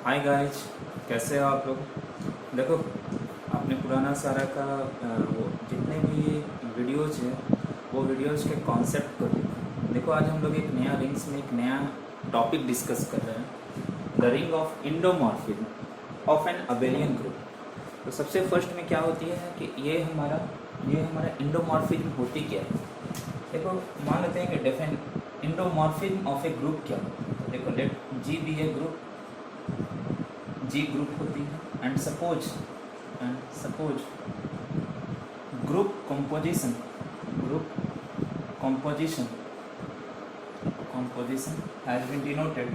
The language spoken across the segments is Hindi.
हाय गाइस, कैसे हो आप लोग। देखो, आपने पुराना सारा का वो जितने भी वीडियोज़ हैं वो वीडियोज़ के कॉन्सेप्ट को देखो। आज हम लोग एक नया रिंग्स में एक नया टॉपिक डिस्कस कर रहे हैं, the ring of endomorphism of an abelian group. तो सबसे फर्स्ट में क्या होती है कि ये हमारा इंडोमॉर्फिज्म होती क्या है। देखो, मान लेते हैं कि डेफिन इंडोमॉर्फिज्म ऑफ ए ग्रुप क्या होता है। देखो, let G be a group, G group होती है and suppose group composition has been denoted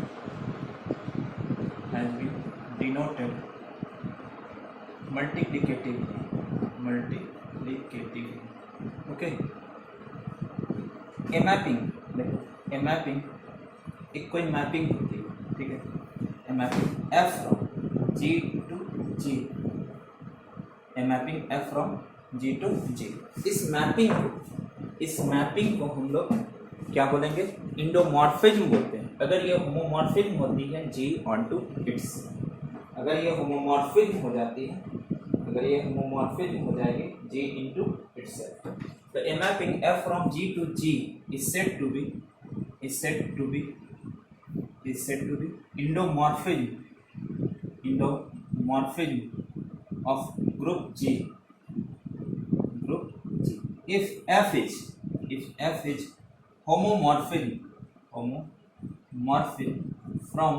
multiplicative. Okay, a mapping, देखो ए मैपिंग एक कोई मैपिंग होती है, ठीक है। A mapping F from G to G, a mapping F from G to G. इस मैपिंग को हम लोग क्या बोलेंगे, इंडोमॉर्फिज्म बोलते हैं। अगर ये होमोमॉर्फिज्म होती है जी ऑन टू इट्स, अगर ये होमोमॉर्फिज्म हो जाती है, अगर ये होमोमॉर्फिज्म हो जाएगी जी इनटू इटसेल्फ, तो a mapping F from G to G is said to be endomorphism of group G. If F is homomorphism from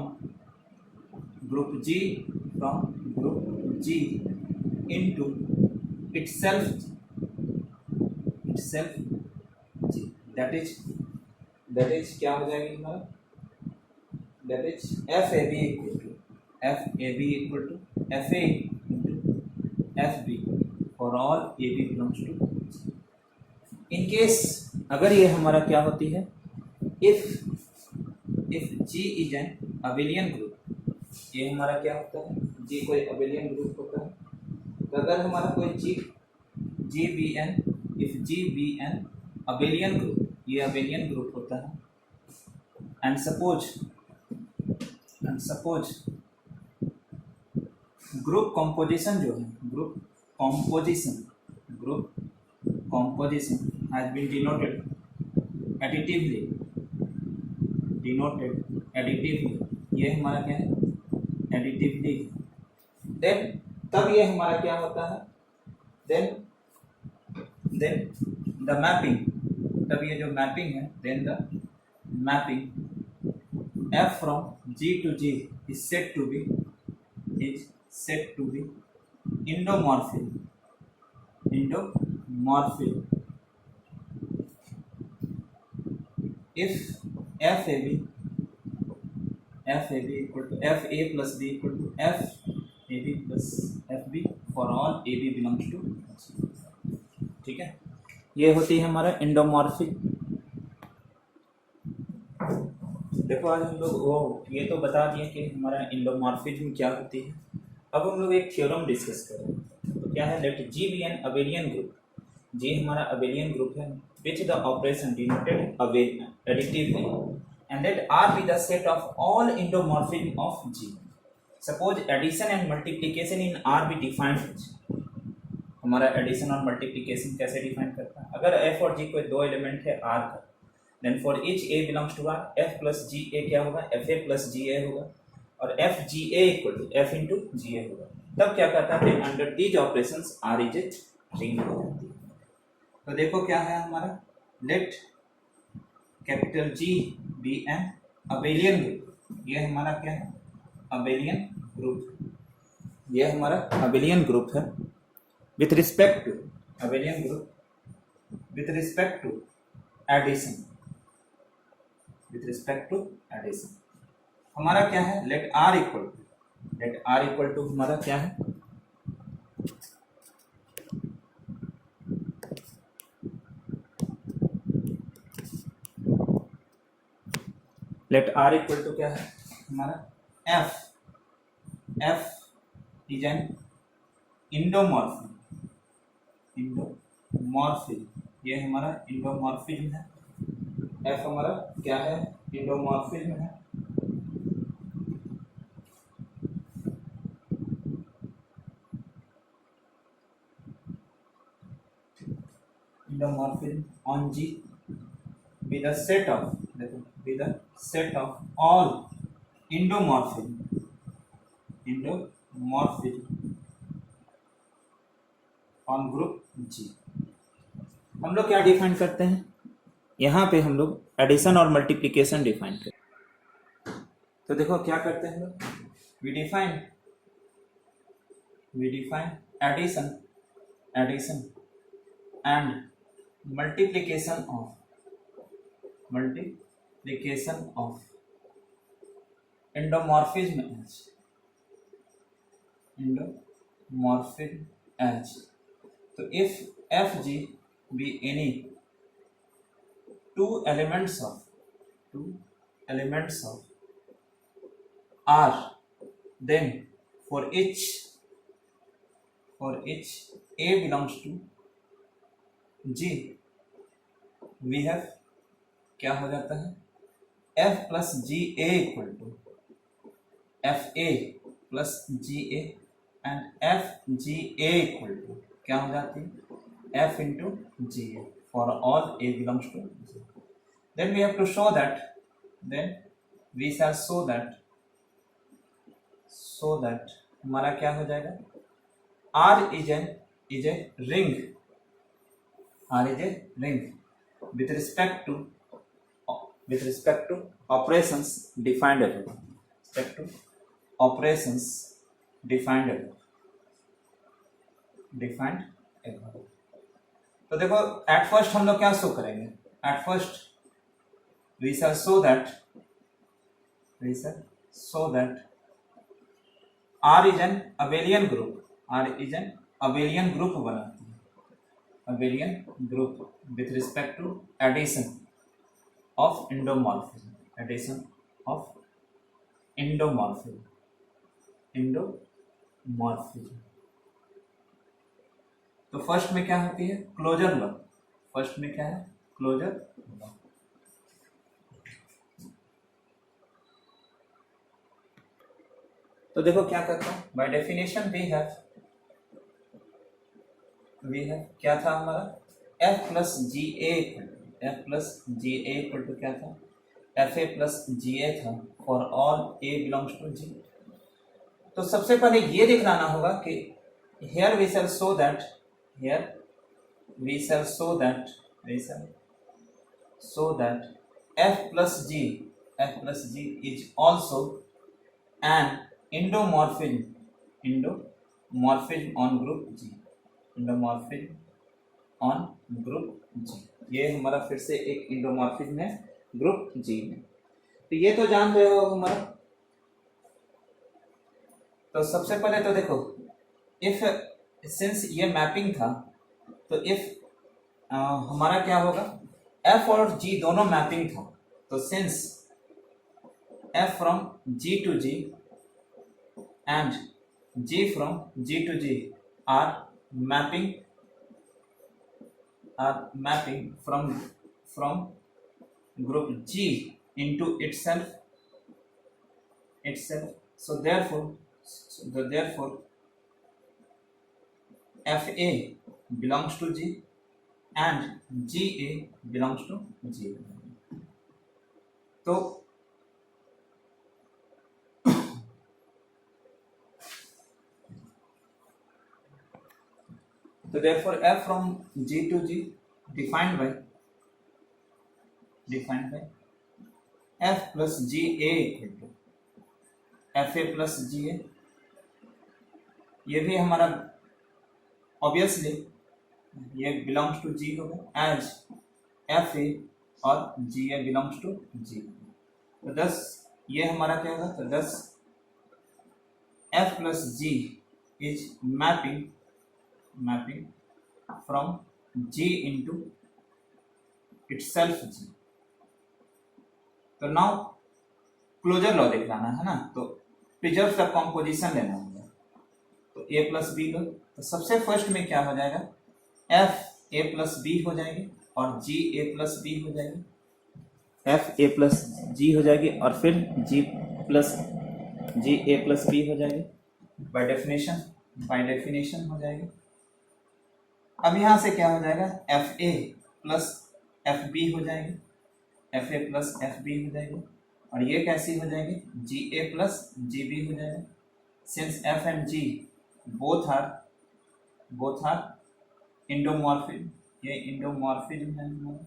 group G into itself G, that is क्या हो जाएगी हमारा, that is FAB equal to FA into FB for all AB belongs to G. In case अगर ये हमारा क्या होती है, if G is an abelian group, ये हमारा क्या होता है, G कोई abelian group होता है। तो अगर हमारा कोई if G be an abelian group, ये abelian group होता है, and suppose ग्रुप कंपोजिशन जो है, group composition has been denoted additively, ये हमारा क्या है, एडिटिवली। देन तब ये हमारा क्या होता है, देन द मैपिंग, तब ये जो मैपिंग है, then the mapping F from G to G is said to be endomorphic. If FAB equal to FA plus B equal to FAB plus FB for all AB belongs to G. ठीक है, ये होती है हमारा इंडोमॉर्फिक। देखो, आज हम लोग ये तो बता दिए कि हमारा इंडोमॉर्फिज्म क्या होती है। अब हम लोग एक थ्योरम डिस्कस करें। तो क्या है, let G be an abelian group, G हमारा अबेलियन ग्रुप है with the operation denoted additively and let R be the set of all endomorphism of G. Suppose addition and multiplication in R be defined. हमारा एडिशन और मल्टीप्लिकेशन कैसे डिफाइन करता है, अगर एफ और जी कोई दो एलिमेंट है आर का, then for each a belongs to R, f plus ji a क्या होगा, f A plus ji a होगा, और f g a equal to f into ji a होगा। तब क्या कहता है, under these operations R is a ring हो जाती है। तो देखो क्या है हमारा, let capital G be an abelian group, ये हमारा क्या है, अबेलियन ग्रुप, ये हमारा अबेलियन ग्रुप है with respect to abelian group with respect to addition, हमारा क्या है, लेट आर इक्वल टू हमारा क्या है, लेट आर इक्वल टू क्या है हमारा, एफ इज एन इंडोमॉर्फिज्म, ये हमारा इंडोमॉर्फिज्म है। एफ हमारा क्या है, इंडोमॉर्फिज्म है। endomorphism on G be the set of, देखो, be the set of all endomorphism on group G। हम लोग क्या डिफाइन करते हैं यहाँ पे, हम लोग एडिशन और मल्टीप्लिकेशन डिफाइन करते हैं। तो देखो क्या करते हैं हम लोग, we define addition and multiplication of endomorphism H। तो if Fg be any two elements of R, then for each A belongs to G, we have क्या हो जाता है, F plus GA equal to FA plus GA and FGA equal to क्या हो जाती है, F into GA for all A belongs to G। Then we have to show that, we shall show that हमारा क्या हो जाएगा, R is a ring, with respect to operations defined above, तो देखो एट फर्स्ट हम लोग क्या शो करेंगे, at first we shall show that R is an abelian group, बनाती है, abelian group with respect to addition of endomorphism, तो फर्स्ट में क्या होती है, क्लोजर लॉ। फर्स्ट में क्या है, क्लोजर लॉ। तो देखो क्या करता हूं, बाय डेफिनेशन वी हैव क्या था हमारा, F plus GA equal to क्या था, FA plus GA था for all A belongs to G। तो सबसे पहले ये दिखलाना होगा कि here we shall show that F plus G is also an endomorphism on group G, ये हमारा फिर से एक endomorphism है ग्रुप G में। तो ये तो जान रहे हो हमारा। तो सबसे पहले तो देखो, इफ सिंस ये मैपिंग था, तो इफ हमारा क्या होगा, F और G दोनों मैपिंग था, तो since F from G to G and G from G to G are mapping from group G into itself, so therefore FA belongs to G and GA belongs to G। तो therefore F from G to G defined by F plus GA equal to FA plus GA। ये भी हमारा ऑब्वियसली ये बिलोंग्स टू G होगा, एज FA और GA बिलोंग्स टू G। तो thus ये हमारा क्या होगा, तो thus F plus G is mapping from G into itself G। तो नाउ क्लोजर लॉ दिखलाना है ना, तो प्रिजर्व द कॉम्पोजिशन लेना होगा। तो A प्लस बी लो, तो सबसे फर्स्ट में क्या हो जाएगा, F A प्लस बी हो जाएगी और G A प्लस बी हो जाएगी, F A प्लस G हो जाएगी और फिर G A प्लस बी हो जाएगी, बाय डेफिनेशन हो जाएगी। अब यहाँ से क्या हो जाएगा, एफ ए प्लस एफ बी हो जाएगी, एफ ए प्लस एफ बी हो जाएगी, और ये कैसी हो जाएगी, जी ए प्लस जी बी हो जाएगा। Since f and g both are endomorphism, ये इंडोमॉर्फिज्म है हमारा।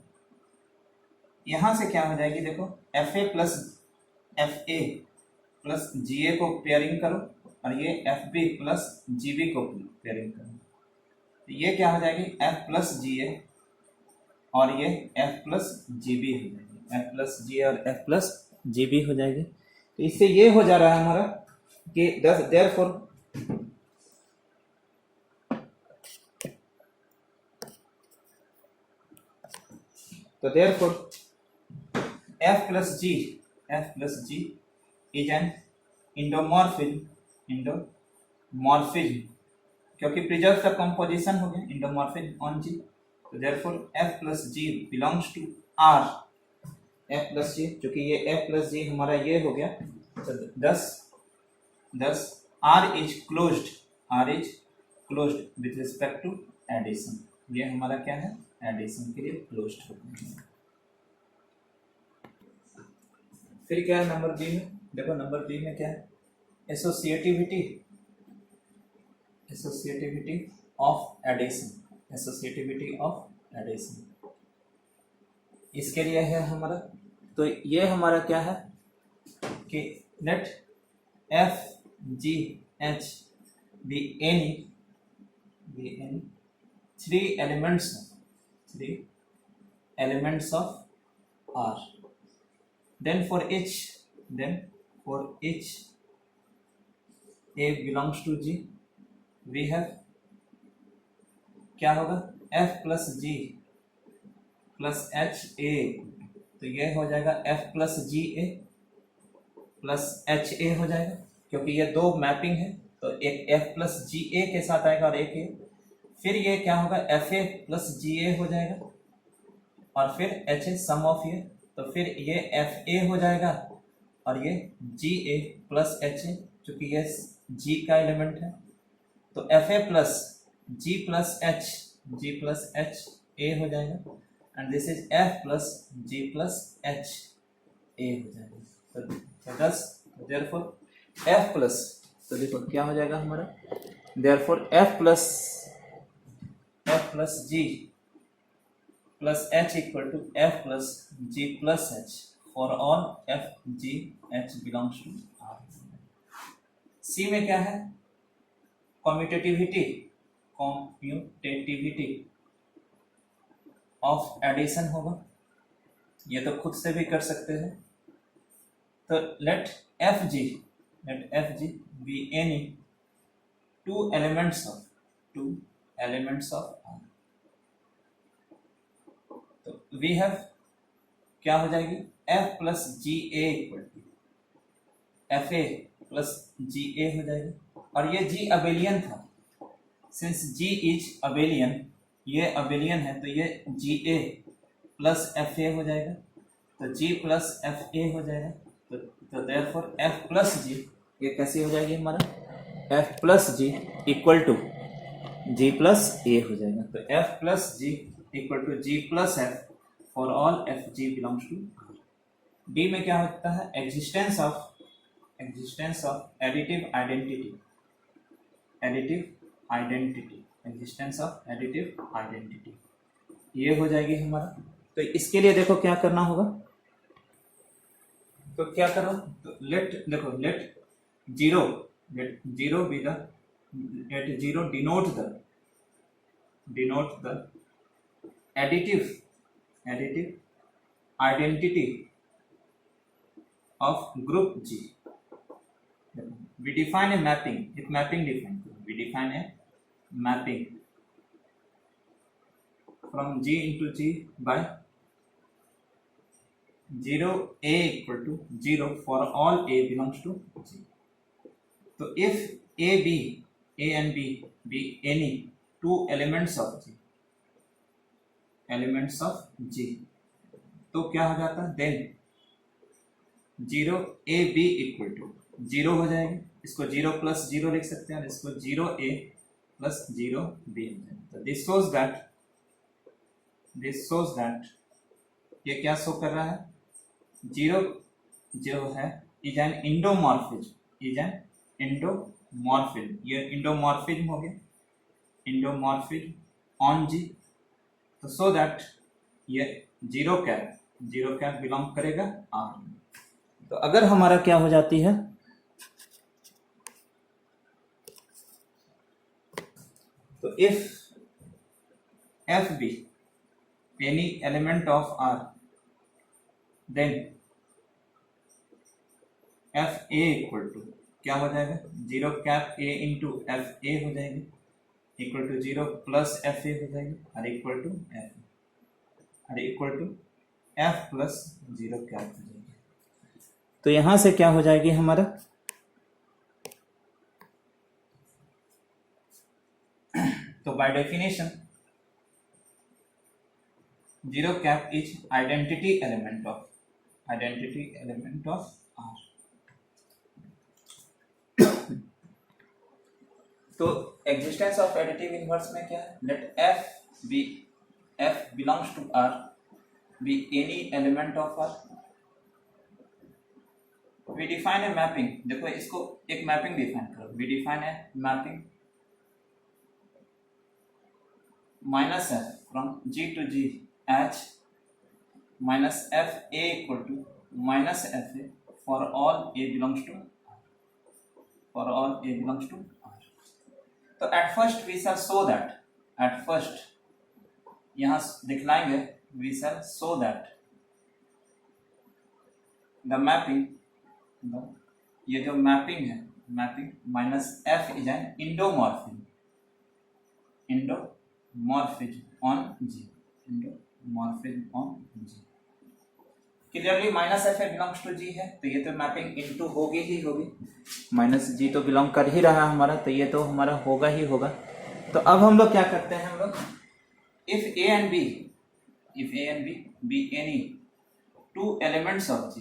यहाँ से क्या हो जाएगी, देखो f A plus F A plus ji a को पेयरिंग करो, और ये f b plus g b को पेयरिंग करो, तो ये क्या हो जाएगी, एफ प्लस जी ए और ये एफ प्लस जी बी हो जाएगी, एफ प्लस जी और एफ प्लस जी बी हो जाएगी। तो इससे ये हो जा रहा है हमारा कि therefore f plus g is an endomorphism, क्योंकि प्रिजर्व का कंपोजिशन हो गया इंडोमॉर्फिज्म ऑन जी। तो therefore f plus g belongs to R, f plus g, चूंकि ये एफ प्लस जी हमारा ये हो गया, तो thus R is closed with respect to addition, ये हमारा क्या है, एडिशन के लिए क्लोज्ड हो गया। फिर क्या है नंबर बी में, देखो नंबर बी में क्या है, एसोसिएटिविटी ऑफ एडिशन, इसके लिए है हमारा। तो ये हमारा क्या है कि let F G H be any three elements of R, then for each a belongs to G, we have क्या होगा, f plus ji plus H A, तो ये हो जाएगा f plus ji A plus H A हो जाएगा, क्योंकि ये दो मैपिंग है, तो एक f प्लस जी ए के साथ आएगा और एक ए, फिर ये क्या होगा, f A plus ji a हो जाएगा, और फिर एच ए सम ऑफ ये, तो फिर ये एफ ए हो जाएगा, और ये जी ए प्लस एच ए, चूंकि ये जी का एलिमेंट है, तो F A plus ji plus H A हो जाएगा, and this is F plus ji plus H A हो जाएगा। तो दस देयरफॉर एफ प्लस, तो देखो क्या हो जाएगा हमारा, therefore f plus ji plus h equal to F plus ji plus h for all f ji h belongs to R. C में क्या है, कम्यूटेटिविटी ऑफ एडिशन होगा, ये तो खुद से भी कर सकते हैं। तो let F g be any two elements of R, तो वी हैव क्या हो जाएगी, f plus ji a equal to f A plus ji a हो जाएगी, और ये जी अबेलियन था, सिंस जी इज अबेलियन, ये अबेलियन है, तो ये जी ए प्लस एफ ए हो जाएगा, तो जी प्लस एफ ए हो जाएगा, तो देयरफॉर एफ प्लस जी, ये कैसी हो जाएगी हमारा, f plus g equal to g plus a हो जाएगा, तो f plus g equal to g plus f for all f g belongs to. D में क्या होता है, एग्जिस्टेंस ऑफ एडिटिव आइडेंटिटी, ये हो जाएगी हमारा। तो इसके लिए देखो क्या करना होगा, तो क्या करो, तो let zero be the, let zero denote the additive identity of group G. We define a mapping, एक mapping define करो, we define a mapping from G into G by 0 A equal to 0 for all A belongs to G. So if A and B be any two elements of G, तो क्या हो जाता है, then 0 A B equal to 0 हो जाएगा, इसको 0 प्लस 0 लिख सकते हैं, और इसको 0 ए प्लस 0 बी। तो दिस shows that ये क्या शो कर रहा है, 0 जो है इज एन इंडोमॉर्फिज्म, ये इंडोमॉर्फिज्म हो गया, इंडोमॉर्फिज्म ऑन जी। तो सो दैट ये जीरो कैप बिलोंग करेगा आर। तो अगर हमारा क्या हो जाती है, तो if F be any element of R, then F A equal to क्या हो जाएगा, 0 कैप ए इंटू एफ ए हो जाएगी, equal to 0 plus F A हो जाएगी, और equal to F plus 0 cap हो जाएगी। तो यहां से क्या हो जाएगी हमारा, तो by definition 0 cap is identity element of R. तो एग्जिस्टेंस ऑफ एडिटिव इनवर्स में क्या है, let F belongs to R be any element of R. We define a mapping, देखो इसको एक मैपिंग डिफाइन करो, we define a mapping minus F from G to G H minus F A equal to minus F A for all A belongs to R. तो at first we shall show that, at first यहां दिखलाएंगे, we shall show that the mapping, ये जो मैपिंग है, mapping minus f is an endomorphism on G, clearly minus F a belongs to G है, तो ये तो मैपिंग इनटू होगी, माइनस जी तो बिलोंग कर ही रहा है हमारा, तो ये तो हमारा होगा ही होगा। तो अब हम लोग क्या करते हैं, हम लोग if A and B be any two elements of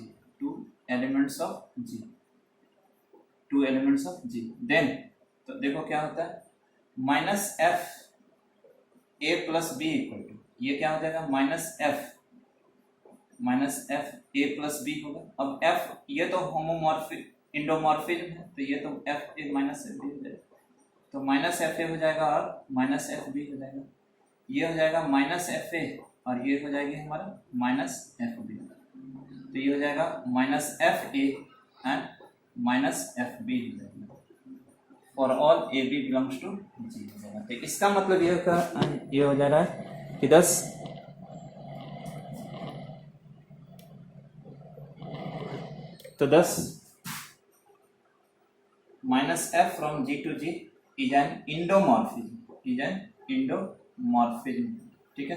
G, then तो देखो क्या होता है, minus F A plus B equal to, ये क्या हो जाएगा, minus F A plus B होगा। अब एफ ये तो इंडोमॉर्फिज्म है, तो ये तो F A minus F B हो जाएगा, तो माइनस एफ ए हो जाएगा और माइनस एफ बी हो जाएगा, ये हो जाएगा माइनस एफ ए और ये हो जाएगी हमारा माइनस एफ बी, तो ये हो जाएगा minus F a and minus F B हो जाएगा for all a b belongs to G हो जाएगा। तो इसका मतलब ये हो जा रहा है कि 10 minus F from G to G is an endomorphism, ठीक है,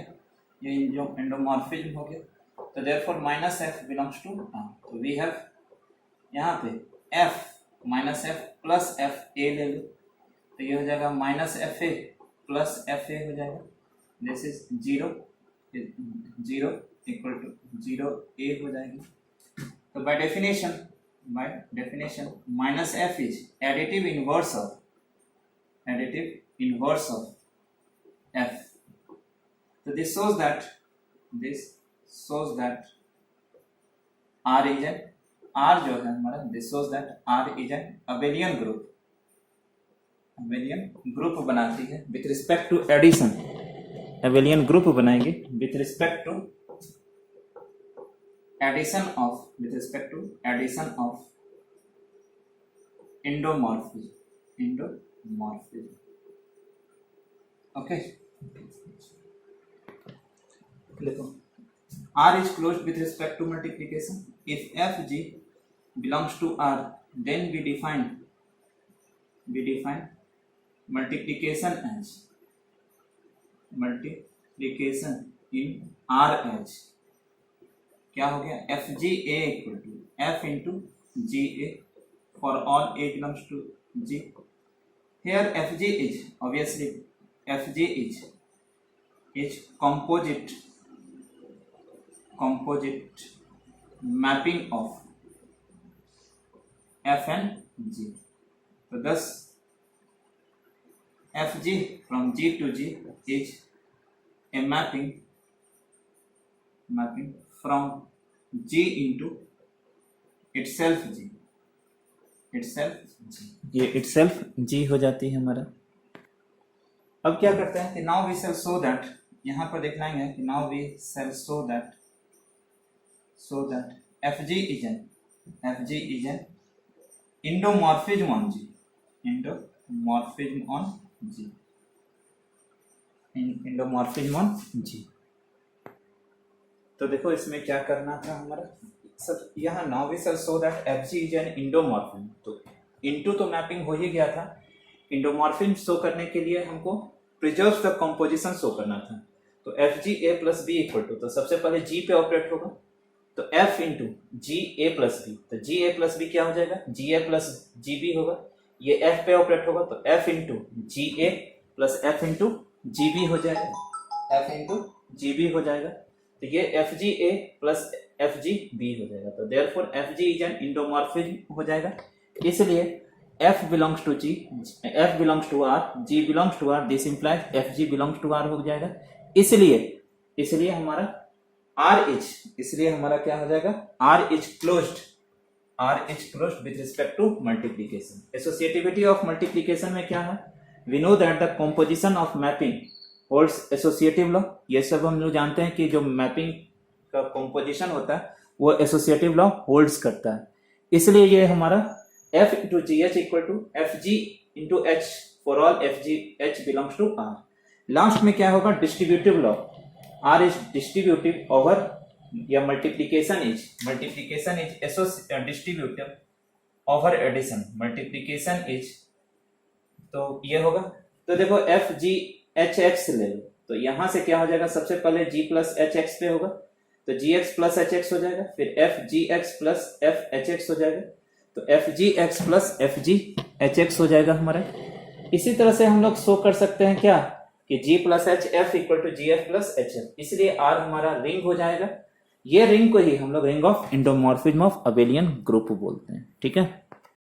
ये जो इंडोमॉर्फिज्म हो गया। तो therefore minus f belongs to R, तो वी हैव यहाँ पे f minus f plus F a ले लो, तो ये हो जाएगा minus F A plus F A हो जाएगा, this is 0 equal to 0 a हो जाएगी। तो by definition minus f is additive inverse of F. तो this shows that R is an, R जो है हमारा, this shows that R is an abelian group बनाती है with respect to addition, abelian group बनाएंगे with respect to addition of endomorphism, okay. देखो R is closed with respect to multiplication. If fg belongs to R, then we define multiplication in R as क्या हो गया, fg a equal to f into g a for all a belongs to g. Here fg is obviously composite mapping of f and g. तो thus fg from G to G is a mapping from G into itself G, ये itself G हो जाती है हमारा। अब क्या करते हैं कि now we shall show that, यहाँ पर देखना है कि now we shall show that fg is an endomorphism on G, endomorphism on G। तो देखो इसमें क्या करना था हमारा सब, यहाँ now we shall show that fg is an endomorphism. तो इनटू तो मैपिंग हो ही गया था, इंडोमॉर्फिज्म शो करने के लिए हमको प्रिजर्व द कंपोजिशन शो करना था। तो fg a plus B equal to, तो सबसे पहले g पे ऑपरेट होगा, तो f इंटू जी ए प्लस बी, तो जी ए प्लस बी क्या हो जाएगा, जी ए प्लस जी बी होगा, ये f पे ऑपरेट होगा तो f इंटू जी ए plus f into g b हो जाएगा, f इंटू जी बी हो जाएगा, तो ये एफ जी ए प्लस एफ जी बी हो जाएगा। तो therefore f g is an endomorphism हो जाएगा, इसलिए f belongs to G, f belongs to R, G belongs to R, this implies F G belongs to R हो जाएगा। इसलिए हमारा R इज, इसलिए हमारा क्या हो जाएगा, R is closed with respect to multiplication. Associativity of multiplication में क्या है, we know that the composition of mapping holds associative law. ये सब हम लोग जानते हैं कि जो मैपिंग का कंपोजिशन होता है वो एसोसिएटिव लॉ होल्ड्स करता है, इसलिए ये हमारा f into g h equal to f g into h for all f ji h belongs to R। Last में क्या होगा, distributive law, R is distributive over, या multiplication is distributive over addition, multiplication is, तो ये होगा। तो देखो एफ जी एच एक्स ले लो, तो यहां से क्या हो जाएगा, सबसे पहले g प्लस एच एक्स पे होगा, तो जी एक्स प्लस एच एक्स हो जाएगा, फिर F G x plus F H x हो जाएगा, तो F G x plus f जी एच एक्स हो जाएगा हमारा। इसी तरह से हम लोग शो कर सकते हैं क्या, कि g plus h f equal to g f plus h f, इसलिए R हमारा रिंग हो जाएगा। ये रिंग को ही हम लोग ring of endomorphism of abelian group बोलते हैं, ठीक है।